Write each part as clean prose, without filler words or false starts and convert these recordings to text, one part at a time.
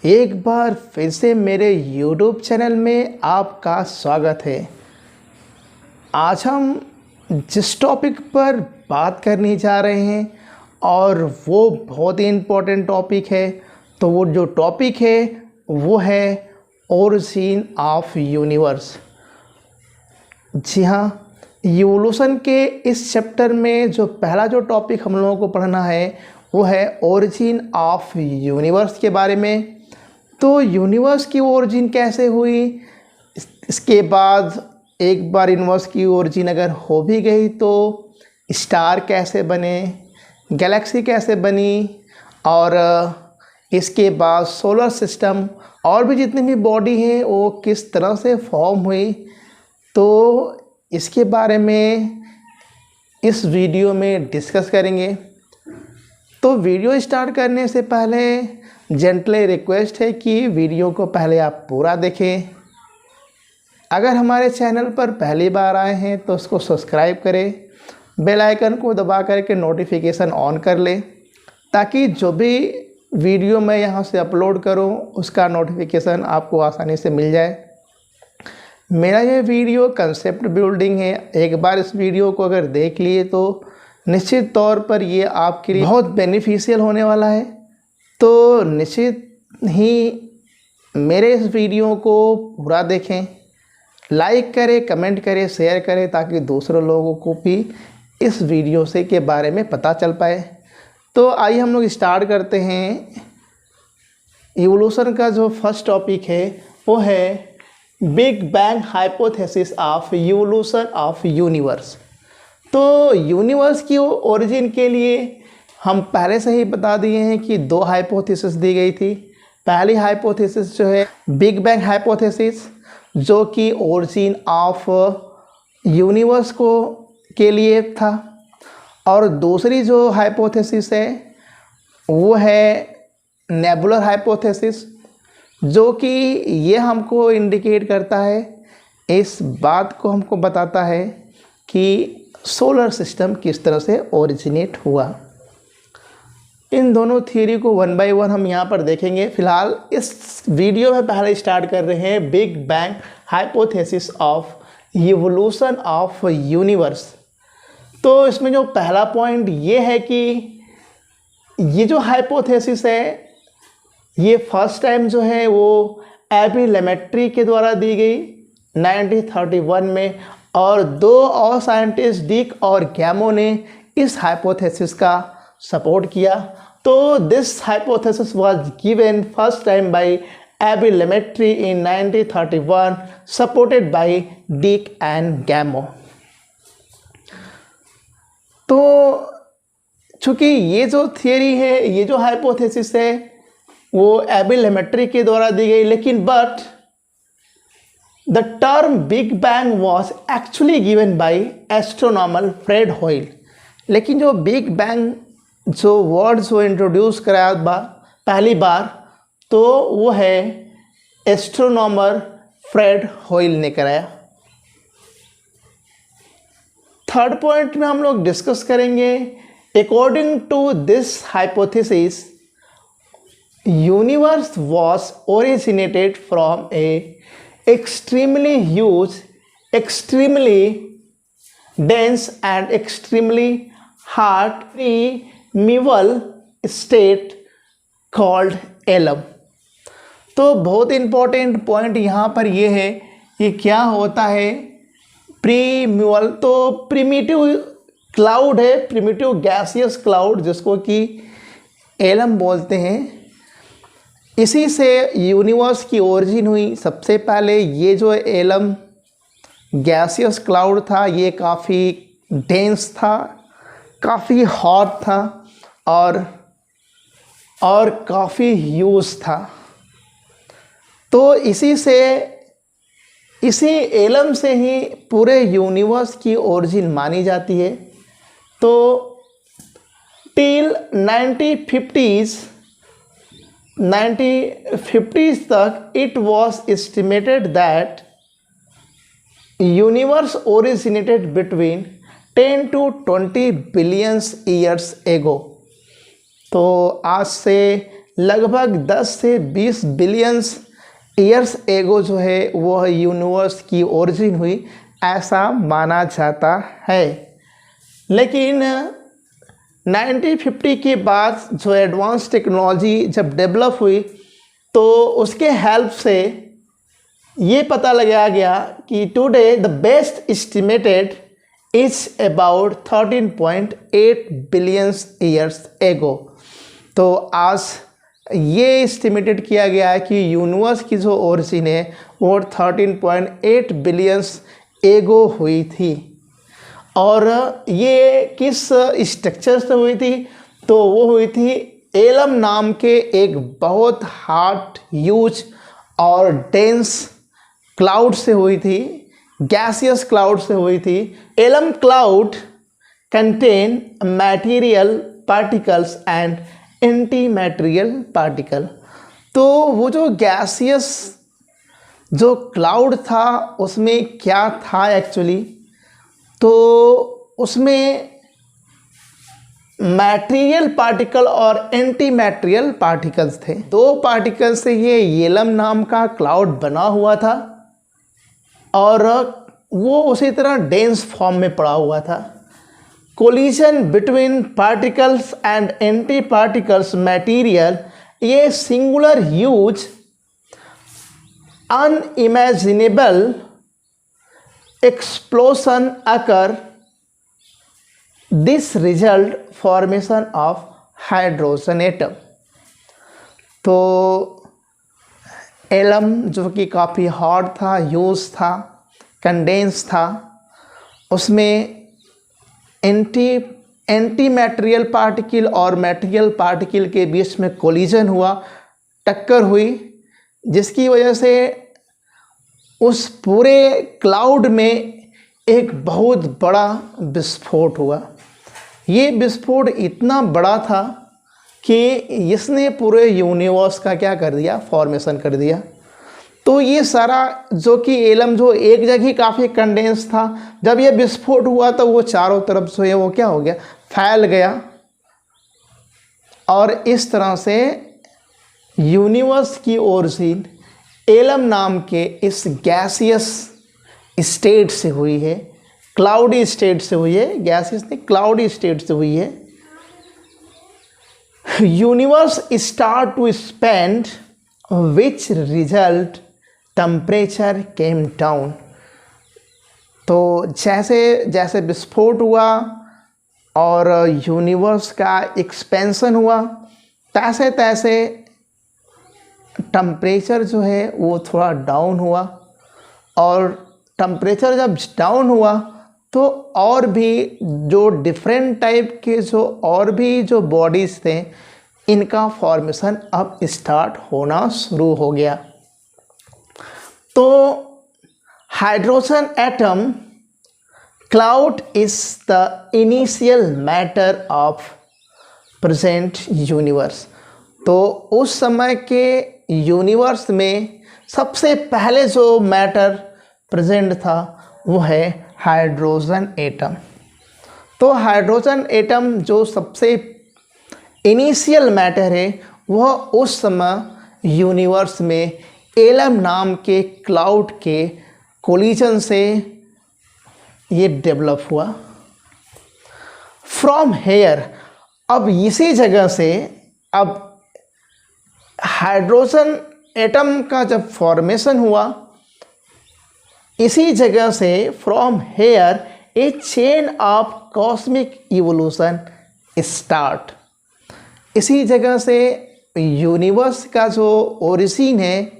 एक बार फिर से मेरे YouTube चैनल में आपका स्वागत है। आज हम जिस टॉपिक पर बात करने जा रहे हैं और वो बहुत ही इम्पोर्टेंट टॉपिक है, तो वो जो टॉपिक है वो है ओरिजिन ऑफ यूनिवर्स। जी हाँ, इवोल्यूशन के इस चैप्टर में जो पहला जो टॉपिक हम लोगों को पढ़ना है वो है ओरिजिन ऑफ यूनिवर्स के बारे में। तो यूनिवर्स की ओरिजिन कैसे हुई, इसके बाद एक बार यूनिवर्स की ओरिजिन अगर हो भी गई तो स्टार कैसे बने, गैलेक्सी कैसे बनी, और इसके बाद सोलर सिस्टम और भी जितनी भी बॉडी हैं वो किस तरह से फॉर्म हुई, तो इसके बारे में इस वीडियो में डिस्कस करेंगे। तो वीडियो स्टार्ट करने से पहले जेंटली रिक्वेस्ट है कि वीडियो को पहले आप पूरा देखें। अगर हमारे चैनल पर पहली बार आए हैं तो उसको सब्सक्राइब करें, बेल आइकन को दबा करके नोटिफिकेशन ऑन कर लें, ताकि जो भी वीडियो मैं यहाँ से अपलोड करूँ उसका नोटिफिकेशन आपको आसानी से मिल जाए। मेरा ये वीडियो कंसेप्ट बिल्डिंग है। एक बार इस वीडियो को अगर देख लिए तो निश्चित तौर पर ये आपके लिए बहुत बेनिफिशियल होने वाला है। तो निश्चित ही मेरे इस वीडियो को पूरा देखें, लाइक करें, कमेंट करें, शेयर करें, ताकि दूसरे लोगों को भी इस वीडियो से के बारे में पता चल पाए। तो आइए हम लोग स्टार्ट करते हैं। इवोल्यूशन का जो फर्स्ट टॉपिक है वो है big bang hypothesis of evolution of universe. तो यूनिवर्स की ओरिजिन के लिए हम पहले से ही बता दिए हैं कि दो हाइपोथेसिस दी गई थी। पहली हाइपोथेसिस जो है बिग बैंग हाइपोथेसिस, जो कि ओरिजिन ऑफ यूनिवर्स को के लिए था, और दूसरी जो हाइपोथेसिस है वो है नेबुलर हाइपोथेसिस, जो कि ये हमको इंडिकेट करता है, इस बात को हमको बताता है कि सोलर सिस्टम किस तरह से ओरिजिनेट हुआ। इन दोनों थियरी को वन बाय वन हम यहाँ पर देखेंगे। फिलहाल इस वीडियो में पहले स्टार्ट कर रहे हैं big bang hypothesis of evolution of universe. तो इसमें जो पहला पॉइंट ये है कि ये जो हाइपोथेसिस है ये फर्स्ट टाइम जो है वो एबी लेमेट्री के द्वारा दी गई 1931 में, और दो और साइंटिस्ट डिक और गैमो ने इस हाइपोथेसिस का सपोर्ट किया। तो this hypothesis was given first time by Abbe Lemaitre in 1931, supported by Dicke and Gamow. तो चूँकि ये जो थियरी है, ये जो हाइपोथेसिस है वो एबी लेमेट्री के द्वारा दी गई, लेकिन but the term Big Bang was actually given by astronomer Fred Hoyle. लेकिन जो बिग बैंग जो वर्ड्स वो इंट्रोड्यूस कराया पहली बार, तो वो है एस्ट्रोनॉमर फ्रेड होयल ने कराया। थर्ड पॉइंट में हम लोग डिस्कस करेंगे, according to this hypothesis universe was originated from a extremely huge, extremely dense and extremely hot primeval state called ylem. तो बहुत इम्पोर्टेंट पॉइंट यहाँ पर ये है कि क्या होता है प्रीमिवल। तो प्रिमिटिव क्लाउड है, प्रिमिटिव गैसियस क्लाउड, जिसको कि एलम बोलते हैं। इसी से यूनिवर्स की ओरिजिन हुई। सबसे पहले ये जो एलम गैसियस क्लाउड था ये काफ़ी डेंस था, काफ़ी हॉट था और काफ़ी ह्यूज था। तो इसी एलम से ही पूरे यूनिवर्स की ओरिजिन मानी जाती है। तो टिल 1950s तक it was estimated that universe originated between 10 to 20 billions years ago. तो आज से लगभग 10 से 20 बिलियंस ईयर्स एगो जो है वह यूनिवर्स की ओरिजिन हुई, ऐसा माना जाता है। लेकिन 1950 के बाद जो एडवांस टेक्नोलॉजी जब डेवलप हुई तो उसके हेल्प से ये पता लगाया गया कि today the best estimated is about 13.8 billions years ago. तो आज ये एस्टिमेटेड किया गया है कि यूनिवर्स की जो ओरिजिन है वो 13.8 बिलियंस एगो हुई थी। और ये किस स्ट्रक्चर से हुई थी? तो वो हुई थी एलम नाम के एक बहुत हार्ड, ह्यूज और डेंस क्लाउड से हुई थी, गैसियस क्लाउड से हुई थी। Ylem cloud contain material particles and anti material particle. तो वो जो गैसियस जो क्लाउड था उसमें क्या था एक्चुअली? तो उसमें मटेरियल पार्टिकल और एंटी मटेरियल पार्टिकल्स थे। दो पार्टिकल से ये एलम नाम का क्लाउड बना हुआ था और वो उसी तरह डेंस फॉर्म में पड़ा हुआ था। Collision between particles and anti particles material, ये singular huge unimaginable explosion occur. This result formation of hydrogen atom। तो एलम जो कि काफ़ी हॉट था, ह्यूज था, कंडेंस था, उसमें एंटी मटेरियल पार्टिकल और मटेरियल पार्टिकल के बीच में कोलिजन हुआ, टक्कर हुई, जिसकी वजह से उस पूरे क्लाउड में एक बहुत बड़ा विस्फोट हुआ। ये विस्फोट इतना बड़ा था कि इसने पूरे यूनिवर्स का क्या कर दिया? फॉर्मेशन कर दिया। तो ये सारा जो कि एलम जो एक जगह ही काफ़ी कंडेंस था, जब ये विस्फोट हुआ तो वो चारों तरफ से है वो क्या हो गया? फैल गया। और इस तरह से यूनिवर्स की ओरिजिन एलम नाम के इस गैसियस स्टेट से हुई है, क्लाउडी स्टेट से हुई है, गैसियस नहीं क्लाउडी स्टेट से हुई है। Universe start to expand which result temperature came down. तो जैसे जैसे विस्फोट हुआ और यूनिवर्स का एक्सपेंशन हुआ, तैसे तैसे टेम्परेचर जो है वो थोड़ा डाउन हुआ। और टेम्परेचर जब डाउन हुआ तो और भी जो डिफरेंट टाइप के जो और भी जो बॉडीज़ थे, इनका फॉर्मेशन अब स्टार्ट होना शुरू हो गया। तो hydrogen atom cloud is the initial matter of present universe. तो उस समय के यूनिवर्स में सबसे पहले जो मैटर प्रेजेंट था वो है हाइड्रोजन एटम। तो हाइड्रोजन एटम जो सबसे इनिशियल मैटर है वह उस समय यूनिवर्स में एलम नाम के क्लाउड के कोलिजन से ये डेवलप हुआ। फ्रॉम हेयर, अब इसी जगह से अब हाइड्रोजन एटम का जब फॉर्मेशन हुआ, इसी जगह से from here A chain of cosmic evolution start. इसी जगह से यूनिवर्स का जो ओरिजिन है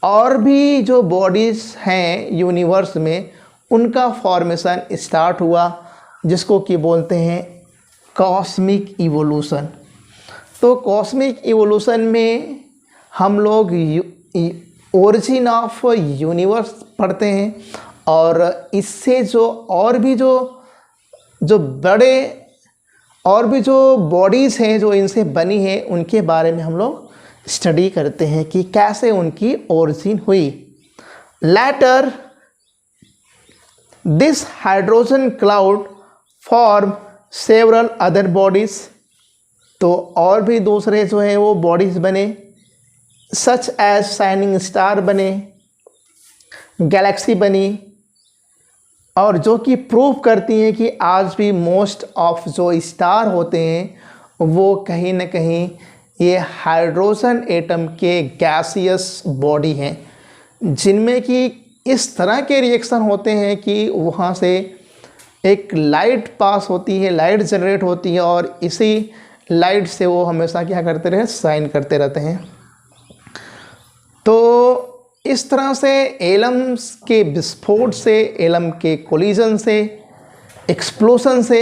और भी जो बॉडीज़ हैं यूनिवर्स में, उनका फॉर्मेशन स्टार्ट हुआ, जिसको कि बोलते हैं कॉस्मिक इवोल्यूशन। तो कॉस्मिक इवोल्यूशन में हम लोग ओरिजिन ऑफ यूनिवर्स पढ़ते हैं और इससे जो और भी जो बड़े और भी जो बॉडीज़ हैं जो इनसे बनी है, उनके बारे में हम लोग स्टडी करते हैं कि कैसे उनकी ओरिजिन हुई। Later this hydrogen cloud form several other bodies. तो और भी दूसरे जो है वो बॉडीज़ बने, सच एज शाइनिंग स्टार बने, गैलेक्सी बनी, और जो कि प्रूव करती हैं कि आज भी मोस्ट ऑफ जो स्टार होते हैं वो कहीं ना कहीं ये हाइड्रोजन एटम के गैसियस बॉडी हैं, जिनमें कि इस तरह के रिएक्शन होते हैं कि वहाँ से एक लाइट पास होती है, लाइट जनरेट होती है, और इसी लाइट से वो हमेशा क्या करते रहे, शाइन करते रहते हैं। तो इस तरह से एलम्स के विस्फोट से, एलम के कोलिजन से, एक्सप्लोजन से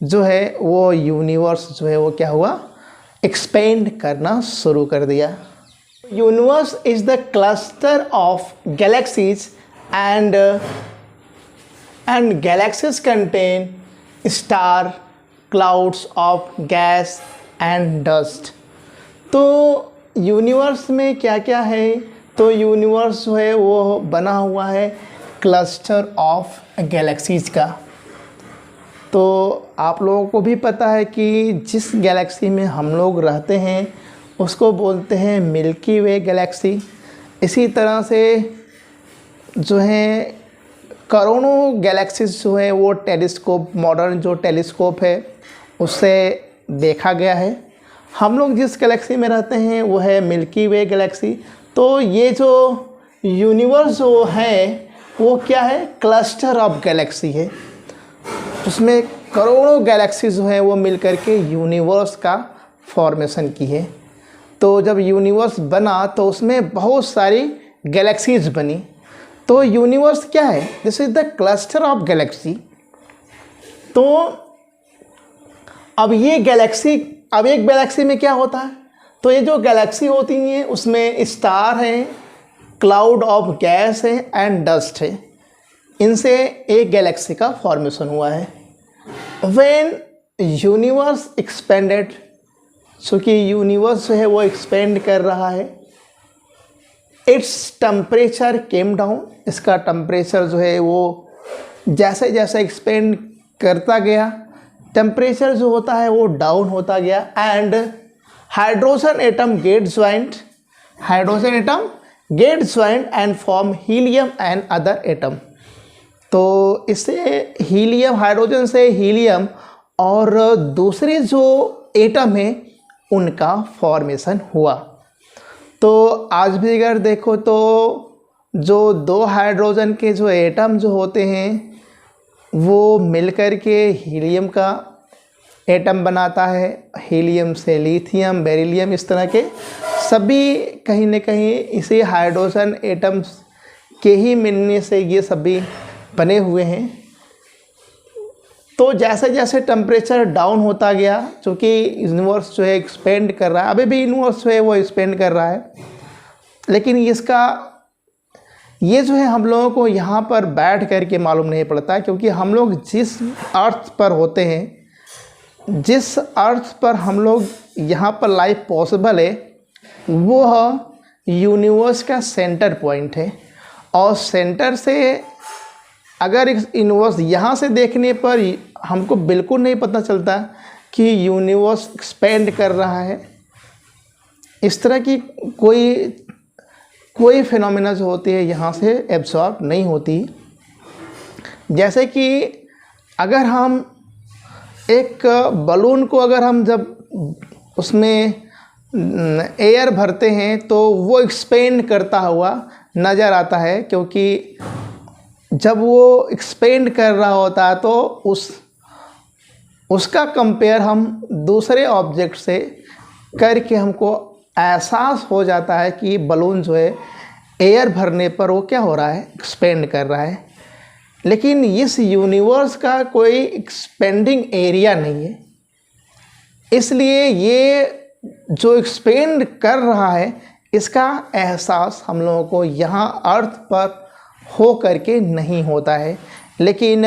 जो है वो यूनिवर्स जो है वो क्या हुआ, एक्सपेंड करना शुरू कर दिया। Universe is the cluster of galaxies and galaxies contain star, clouds of gas and dust. तो यूनिवर्स में क्या क्या है, तो यूनिवर्स जो है वो बना हुआ है क्लस्टर ऑफ गैलेक्सीज का। तो आप लोगों को भी पता है कि जिस गैलेक्सी में हम लोग रहते हैं उसको बोलते हैं मिल्की वे गैलेक्सी। इसी तरह से जो है करोड़ों गैलेक्सीज जो है वो टेलीस्कोप, मॉडर्न जो टेलीस्कोप है उससे देखा गया है। हम लोग जिस गैलेक्सी में रहते हैं वो है मिल्की वे गैलेक्सी। तो ये जो यूनिवर्स जो है वो क्या है, क्लस्टर ऑफ गैलेक्सी है। उसमें करोड़ों गैलेक्सी जो है वो मिल करके यूनिवर्स का फॉर्मेशन की है। तो जब यूनिवर्स बना तो उसमें बहुत सारी गैलेक्सीज बनी। तो यूनिवर्स क्या है, this is the cluster of Galaxy. तो अब ये गैलेक्सी, अब एक गैलेक्सी में क्या होता है, तो ये जो गैलेक्सी होती हैं उसमें स्टार हैं, क्लाउड ऑफ गैस है एंड डस्ट है। इनसे एक गैलेक्सी का फॉर्मेशन हुआ है। व्हेन यूनिवर्स एक्सपेंडेड, चूँकि यूनिवर्स जो है वो एक्सपेंड कर रहा है, इट्स टेम्परेचर केम डाउन, इसका टेम्परेचर जो है वो जैसे जैसे एक्सपेंड करता गया टेम्परेचर जो होता है वो डाउन होता गया। And hydrogen atom get joint, hydrogen atom get joint and form helium and other atom. तो इससे हीलियम, हाइड्रोजन से हीलियम और दूसरे जो एटम है उनका फॉर्मेशन हुआ। तो आज भी अगर देखो तो जो दो हाइड्रोजन के जो एटम जो होते हैं वो मिलकर के हीलियम का एटम बनाता है। हीलियम से लिथियम, बेरिलियम, इस तरह के सभी कहीं न कहीं इसी हाइड्रोजन एटम्स के ही मिलने से ये सभी बने हुए हैं। तो जैसे जैसे टेम्परेचर डाउन होता गया, क्योंकि यूनिवर्स जो है एक्सपेंड कर रहा है, अभी भी यूनिवर्स जो है वो एक्सपेंड कर रहा है, लेकिन इसका ये जो है हम लोगों को यहाँ पर बैठ कर के मालूम नहीं पड़ता, क्योंकि हम लोग जिस अर्थ पर होते हैं, जिस अर्थ पर हम लोग यहाँ पर लाइफ पॉसिबल है, वो यूनिवर्स का सेंटर पॉइंट है। और सेंटर से अगर यूनिवर्स यहाँ से देखने पर हमको बिल्कुल नहीं पता चलता कि यूनिवर्स एक्सपेंड कर रहा है। इस तरह की कोई फिनोमेना जो होती है यहाँ से एब्सॉर्ब नहीं होती। जैसे कि अगर हम एक बलून को अगर हम जब उसमें एयर भरते हैं तो वो एक्सपेंड करता हुआ नज़र आता है, क्योंकि जब वो एक्सपेंड कर रहा होता है तो उसका कंपेयर हम दूसरे ऑब्जेक्ट से करके हमको एहसास हो जाता है कि बलून जो है एयर भरने पर वो क्या हो रहा है, एक्सपेंड कर रहा है। लेकिन इस यूनिवर्स का कोई एक्सपेंडिंग एरिया नहीं है, इसलिए ये जो एक्सपेंड कर रहा है इसका एहसास हम लोगों को यहाँ अर्थ पर हो करके नहीं होता है। लेकिन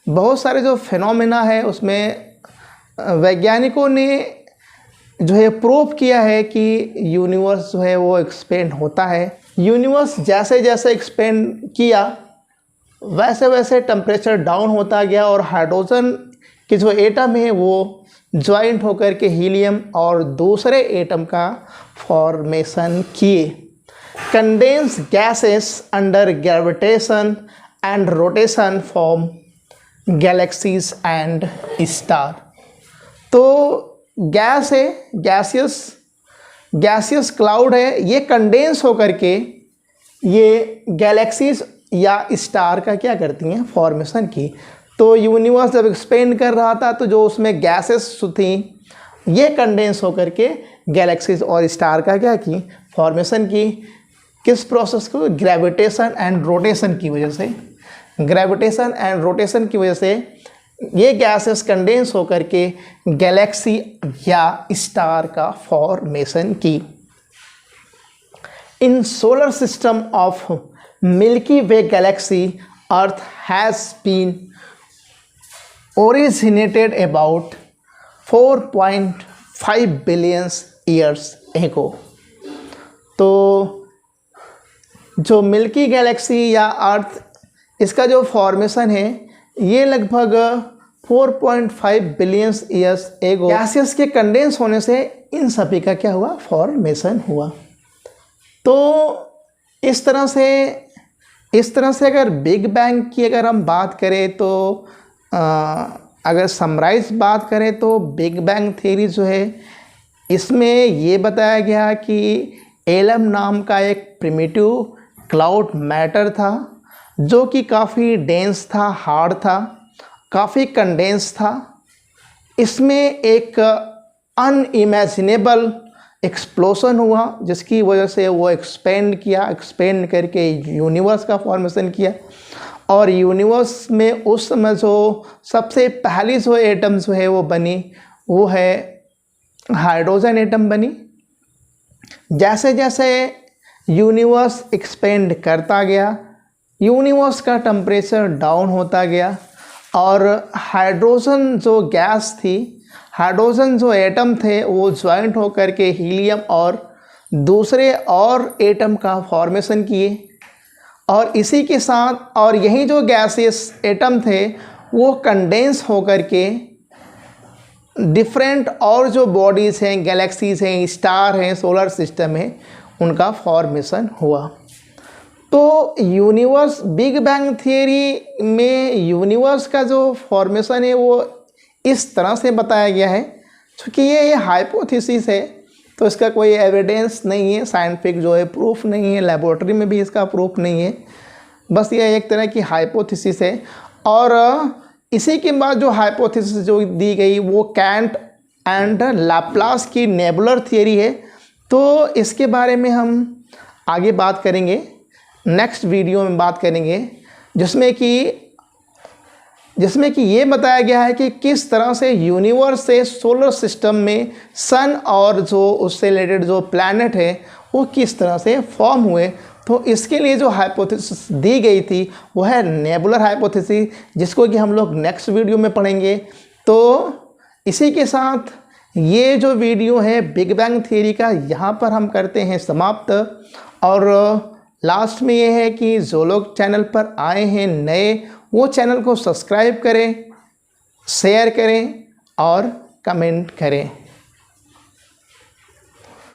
बहुत सारे जो फिनोमेना है उसमें वैज्ञानिकों ने जो है प्रूव किया है कि यूनिवर्स जो है वो एक्सपेंड होता है। यूनिवर्स जैसे जैसे एक्सपेंड किया वैसे वैसे टेम्परेचर डाउन होता गया और हाइड्रोजन के जो एटम है वो ज्वाइंट होकर के हीलियम और दूसरे एटम का फॉर्मेशन किए। Condense gases under gravitation and rotation form galaxies and star. तो गैस है, गैसियस क्लाउड है, ये कंडेंस होकर के ये गैलेक्सीज या स्टार का क्या करती हैं, फॉर्मेशन की। तो यूनिवर्स जब एक्सपेंड कर रहा था तो जो उसमें गैसेस थी ये कंडेंस होकर के गैलेक्सीज और स्टार का क्या की, फॉर्मेशन की। किस प्रोसेस को, ग्रेविटेशन एंड रोटेशन की वजह से। ग्रेविटेशन एंड रोटेशन की वजह से ये गैसेस कंडेंस होकर के गैलेक्सी या स्टार का फॉर्मेशन की। In solar system of Milky Way galaxy Earth has been originated about 4.5 billion years ago। तो जो मिल्की गैलेक्सी या अर्थ, इसका जो फॉर्मेशन है ये लगभग 4.5 बिलियन ईयर्स एगो गैसेस के कंडेंस होने से इन सभी का क्या हुआ, फॉर्मेशन हुआ। तो इस तरह से अगर बिग बैंग की अगर हम बात करें तो अगर समराइज बात करें तो बिग बैंग थ्योरी जो है इसमें ये बताया गया कि एलम नाम का एक प्रिमिटिव क्लाउड मैटर था जो कि काफ़ी डेंस था, हार्ड था, काफ़ी कंडेंस था। इसमें एक अनइमेजिनेबल एक्सप्लोशन हुआ जिसकी वजह से वो एक्सपेंड करके यूनिवर्स का फॉर्मेशन किया। और यूनिवर्स में उस समय जो सबसे पहली जो एटम जो है वो बनी वो है हाइड्रोजन एटम बनी। जैसे जैसे यूनिवर्स एक्सपेंड करता गया, यूनिवर्स का टेम्परेचर डाउन होता गया और हाइड्रोजन जो गैस थी, हाइड्रोजन जो एटम थे वो ज्वाइंट होकर के हीलियम और दूसरे और एटम का फॉर्मेशन किए। और इसी के साथ और यही जो गैसियस एटम थे वो कंडेंस होकर के डिफरेंट और जो बॉडीज़ हैं, गैलेक्सीज़ हैं, स्टार हैं, सोलर सिस्टम है, उनका फॉर्मेशन हुआ। तो यूनिवर्स, बिग बैंग थियरी में यूनिवर्स का जो फॉर्मेशन है वो इस तरह से बताया गया है। क्योंकि ये हाइपोथेसिस है तो इसका कोई एविडेंस नहीं है, साइंटिफिक जो है प्रूफ नहीं है, लेबोरेटरी में भी इसका प्रूफ नहीं है, बस ये एक तरह की हाइपोथेसिस है। और इसी के बाद जो हाइपोथेसिस जो दी गई वो कैंट एंड लैप्लास की नेबुलर थियरी है। तो इसके बारे में हम आगे बात करेंगे, नेक्स्ट वीडियो में बात करेंगे, जिसमें कि ये बताया गया है कि किस तरह से यूनिवर्स से सोलर सिस्टम में सन और जो उससे रिलेटेड जो प्लैनेट है वो किस तरह से फॉर्म हुए। तो इसके लिए जो हाइपोथेसिस दी गई थी वो है नेबुलर हाइपोथेसिस, जिसको कि हम लोग नेक्स्ट वीडियो में पढ़ेंगे। तो इसी के साथ ये जो वीडियो है बिग बैंग थियरी का यहाँ पर हम करते हैं समाप्त। और लास्ट में ये है कि जो लोग चैनल पर आए हैं नए, वो चैनल को सब्सक्राइब करें, शेयर करें और कमेंट करें।